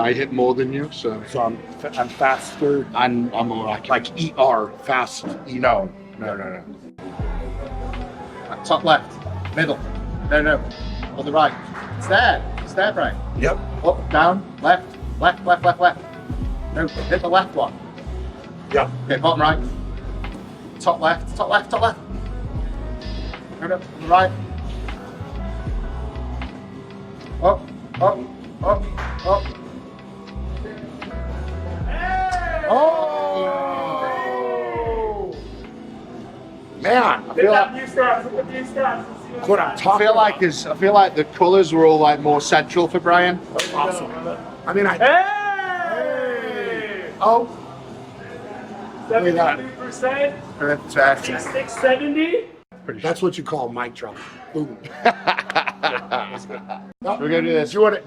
I hit more than you, so I'm faster. I'm more Like ER, fast. No. Top left, middle. No. On the right. It's there, Brian. Yep. Up, down, left. No, hit the left one. Yep. Okay, bottom right. Top left. No, on the right. Up. Oh! Man, I feel like what I'm I talking feel about. like the colours were all like more central for Brian. Awesome. I mean, Hey! oh, look at that. 72%, That's 670. That's what you call mic drop. Boom. We're gonna do this. Do you want to?